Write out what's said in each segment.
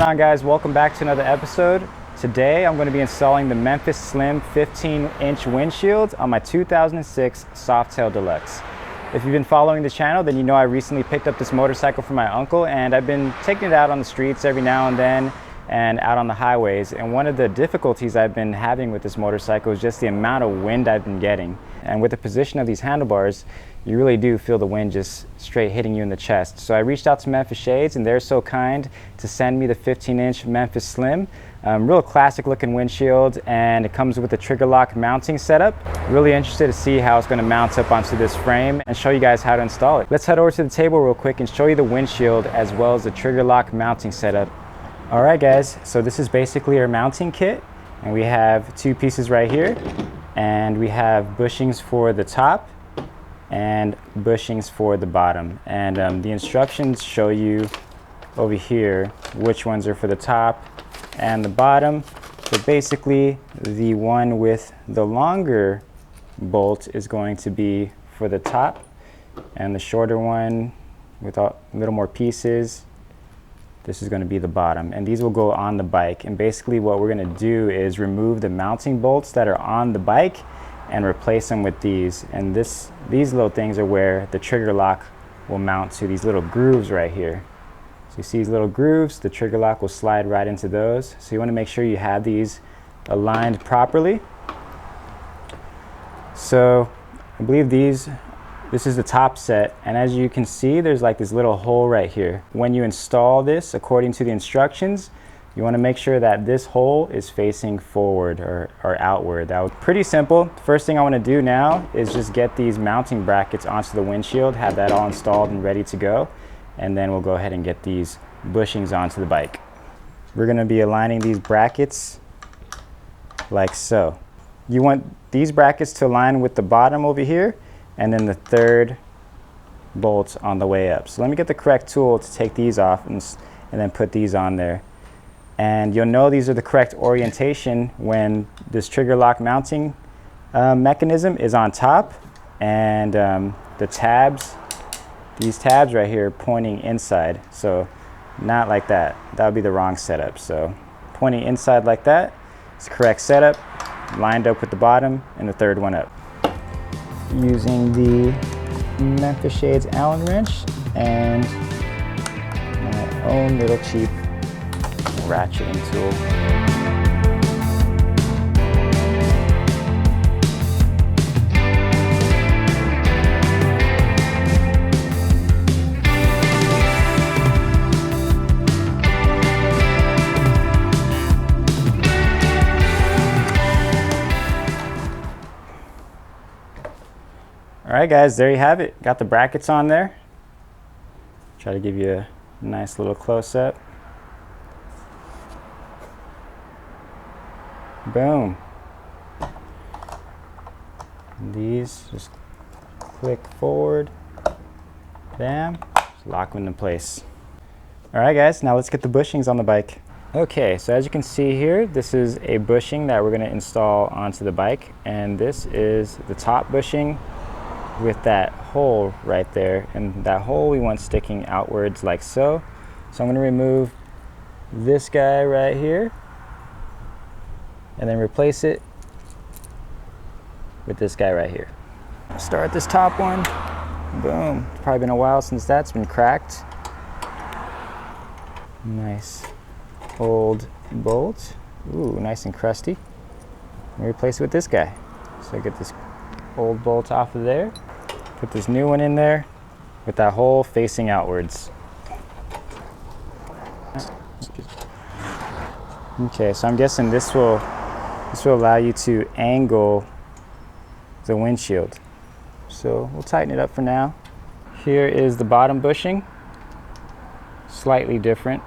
on, guys? Welcome back to another episode. Today I'm going to be installing the Memphis Slim 15-inch windshield on my 2006 Softail Deluxe. If you've been following the channel, then you know I recently picked up this motorcycle from my uncle, and I've been taking it out on the streets every now and then and out on the highways. And one of the difficulties I've been having with this motorcycle is just the amount of wind I've been getting. And with the position of these handlebars, you really do feel the wind just straight hitting you in the chest. So I reached out to Memphis Shades, and they're so kind to send me the 15-inch Memphis Slim. Real classic looking windshield, and it comes with a trigger lock mounting setup. Really interested to see how it's going to mount up onto this frame and show you guys how to install it. Let's head over to the table real quick and show you the windshield as well as the trigger lock mounting setup. Alright guys, so this is basically our mounting kit, and we have two pieces right here, and we have bushings for the top and bushings for the bottom, and the instructions show you over here which ones are for the top and the bottom. So basically the one with the longer bolt is going to be for the top, and the shorter one with a little more pieces, this is going to be the bottom, and these will go on the bike. And basically what we're going to do is remove the mounting bolts that are on the bike and replace them with these. And these little things are where the trigger lock will mount to these little grooves right here. So you see these little grooves, the trigger lock will slide right into those. So you want to make sure you have these aligned properly. So I believe this is the top set, and as you can see, there's like this little hole right here. When you install this, according to the instructions, you want to make sure that this hole is facing forward or outward. That was pretty simple. First thing I want to do now is just get these mounting brackets onto the windshield, have that all installed and ready to go, and then we'll go ahead and get these bushings onto the bike. We're going to be aligning these brackets like so. You want these brackets to align with the bottom over here, and then the third bolt on the way up. So let me get the correct tool to take these off and then put these on there. And you'll know these are the correct orientation when this trigger lock mounting mechanism is on top, and the tabs, these tabs right here, pointing inside. So not like that. That would be the wrong setup. So pointing inside like that is the correct setup, lined up with the bottom and the third one up. Using the Memphis Shades Allen wrench and my own little cheap ratcheting tool. Alright guys, there you have it. Got the brackets on there. Try to give you a nice little close-up. Boom. These just click forward. Bam. Just lock them into place. Alright guys, now let's get the bushings on the bike. Okay, so as you can see here, this is a bushing that we're going to install onto the bike, and this is the top bushing with that hole right there, and that hole we want sticking outwards like so. So I'm going to remove this guy right here and then replace it with this guy right here. Start this top one. Boom. It's probably been a while since that's been cracked. Nice old bolt. Ooh, nice and crusty. And replace it with this guy. So I get this old bolt off of there, put this new one in there with that hole facing outwards. Okay, so I'm guessing this will allow you to angle the windshield. So we'll tighten it up for now. Here is the bottom bushing, slightly different,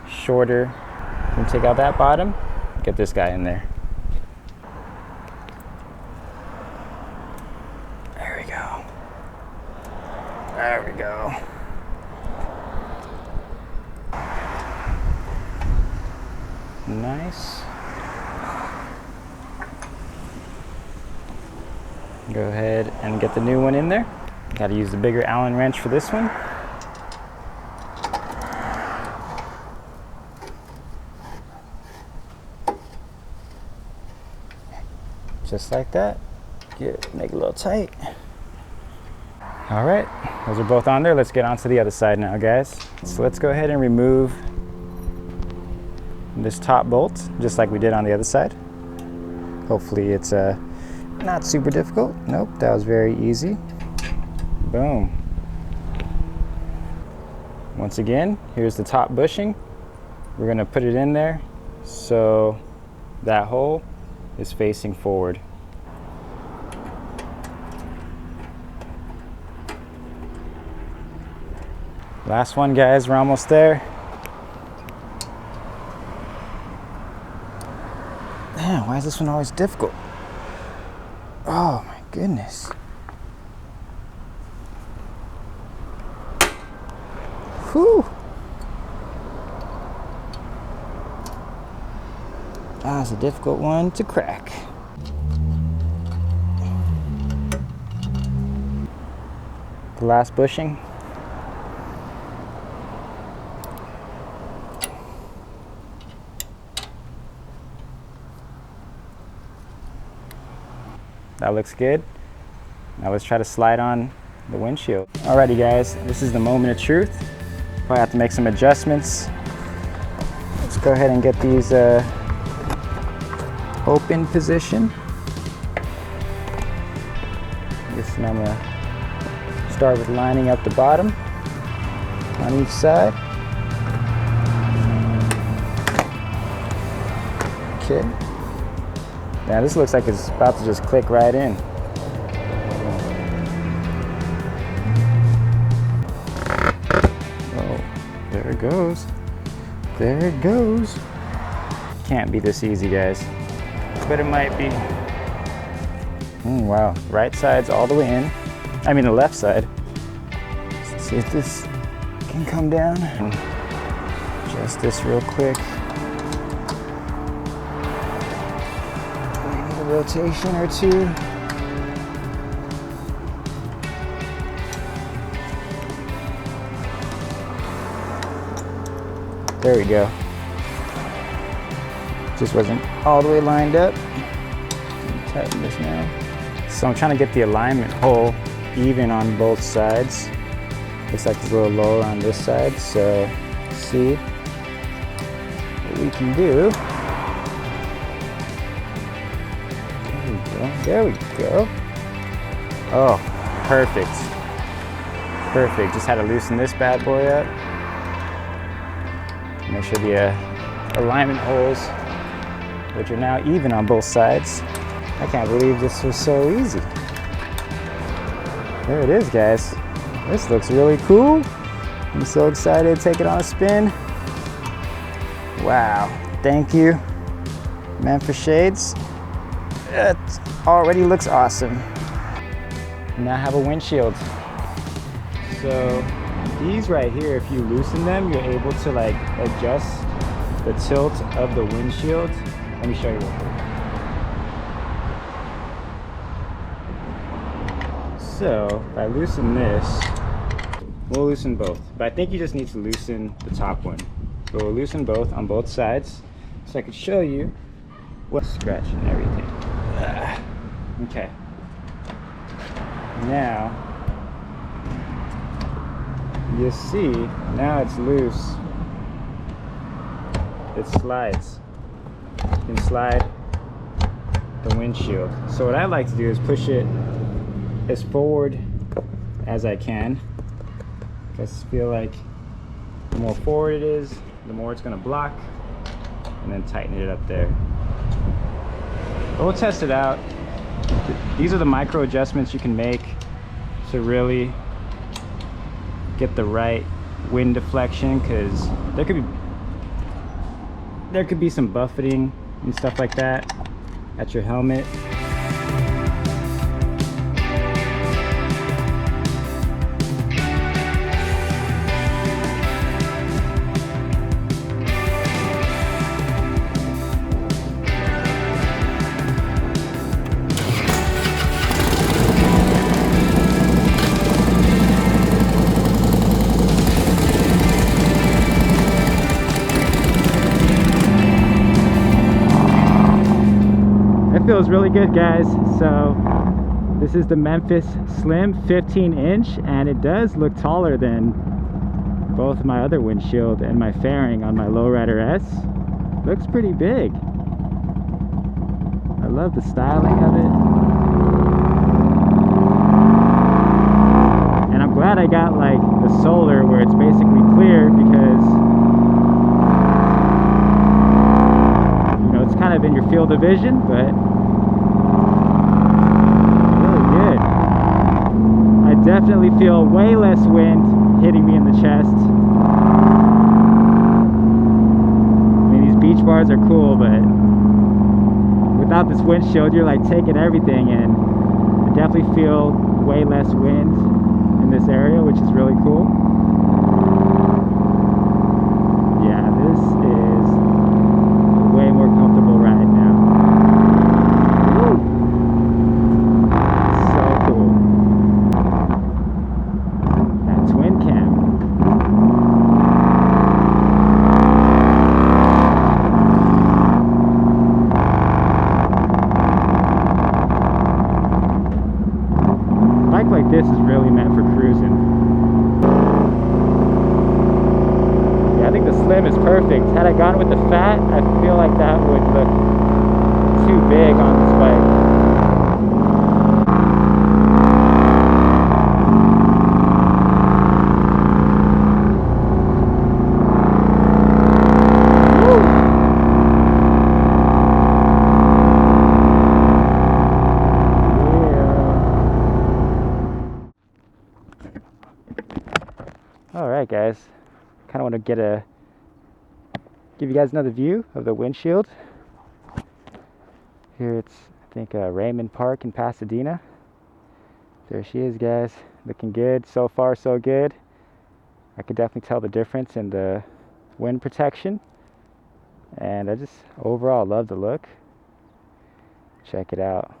shorter. We'll take out that bottom, get this guy in there. There we go. Nice. Go ahead and get the new one in there. Got to use the bigger Allen wrench for this one. just like that. Make it a little tight. All right, those are both on there. Let's get onto the other side now, guys. So let's go ahead and remove this top bolt, just like we did on the other side. Hopefully it's not super difficult. Nope, that was very easy. Boom. Once again, here's the top bushing. We're gonna put it in there so that hole is facing forward. Last one, guys, we're almost there. Man, why is this one always difficult? Oh my goodness. Whew. That's a difficult one to crack. The last bushing. That looks good. Now let's try to slide on the windshield. Alrighty guys, this is the moment of truth. Probably have to make some adjustments. Let's go ahead and get these open position. And I'm gonna start with lining up the bottom on each side. Okay. Now this looks like it's about to just click right in. Oh, there it goes. There it goes. Can't be this easy, guys. But it might be. Wow, right side's all the way in. I mean the left side. Let's see if this can come down. And adjust this real quick. Rotation or two. There we go. Just wasn't all the way lined up. Tighten this now. So I'm trying to get the alignment hole even on both sides. Looks like it's a little lower on this side, so let's see what we can do. There we go. Oh, perfect. Perfect. Just had to loosen this bad boy up. Make sure the alignment holes, which are now even on both sides. I can't believe this was so easy. There it is, guys. This looks really cool. I'm so excited to take it on a spin. Wow. Thank you, Memphis Shades. It already looks awesome. Now I have a windshield. So these right here, if you loosen them, you're able to like adjust the tilt of the windshield. Let me show you real quick. So if I loosen this, we'll loosen both. But I think you just need to loosen the top one. But we'll loosen both on both sides so I can show you what's scratching and everything. Okay. Now, you see, now it's loose. It slides. You can slide the windshield. So what I like to do is push it as forward as I can. I just feel like the more forward it is, the more it's gonna block, and then tighten it up there. But we'll test it out. These are the micro adjustments you can make to really get the right wind deflection, because there could be some buffeting and stuff like that at your helmet. feels really good, guys. So this is the Memphis Slim 15-inch, and it does look taller than both my other windshield and my fairing on my Lowrider S. Looks pretty big. I love the styling of it. And I'm glad I got like the solar where it's basically clear, because you know, it's kind of in your field of vision, but really good. I definitely feel way less wind hitting me in the chest. I mean, these beach bars are cool, but without this windshield, you're like taking everything in. I definitely feel way less wind in this area, which is really cool. Yeah, this is a way more comfortable ride now. Woo! So cool. That twin cam. Like this is really meant for cruising. Yeah, I think the Slim is perfect. Had I gone with the Fat, I feel like that would look too big on this bike. Alright guys, kind of want to give you guys another view of the windshield. Here it's, I think, Raymond Park in Pasadena. There she is, guys, looking good. So far so good. I could definitely tell the difference in the wind protection, and I just overall love the look. Check it out,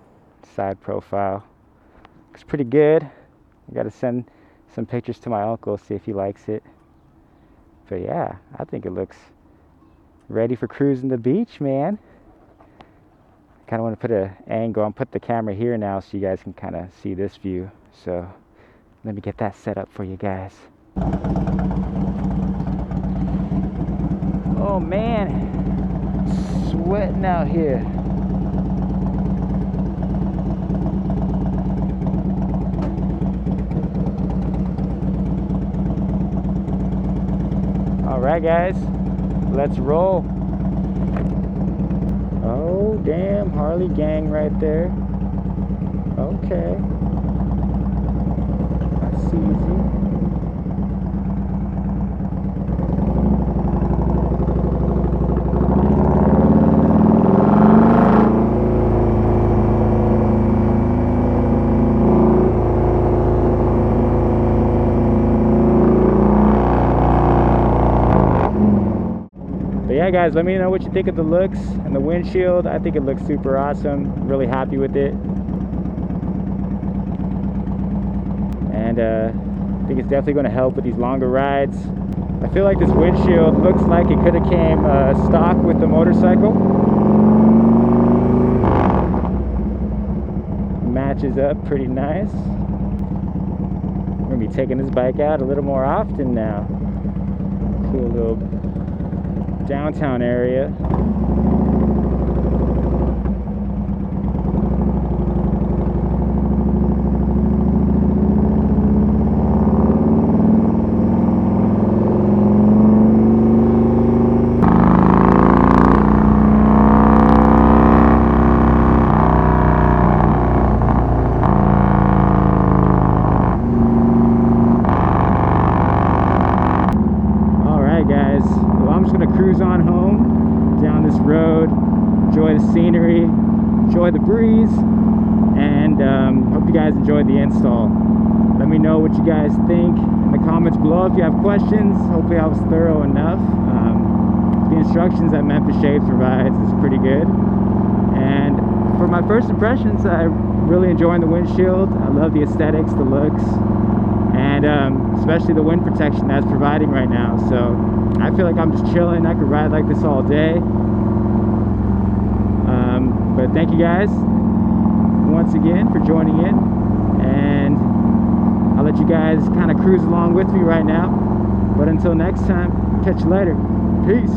side profile, looks pretty good. I gotta send some pictures to my uncle, see if he likes it. But yeah, I think it looks ready for cruising the beach, man. I kind of want to put an angle and put the camera here now so you guys can kind of see this view. So let me get that set up for you guys. Oh man, sweating out here. Alright guys, let's roll. Oh damn, Harley gang right there. Okay, I see you. Yeah guys, let me know what you think of the looks and the windshield. I think it looks super awesome. Really happy with it. And I think it's definitely going to help with these longer rides. I feel like this windshield looks like it could have came stock with the motorcycle. Matches up pretty nice. I'm going to be taking this bike out a little more often now. Cool little downtown area. Cruise on home down this road, enjoy the scenery, enjoy the breeze, and hope you guys enjoyed the install. Let me know what you guys think in the comments below. If you have questions, hopefully I was thorough enough. The instructions that Memphis Shades provides is pretty good, and for my first impressions, I'm really enjoying the windshield. I love the aesthetics, the looks, and especially the wind protection that's providing right now. So I feel like I'm just chilling. I could ride like this all day. But thank you guys once again for joining in, and I'll let you guys kind of cruise along with me right now. But until next time, catch you later. Peace.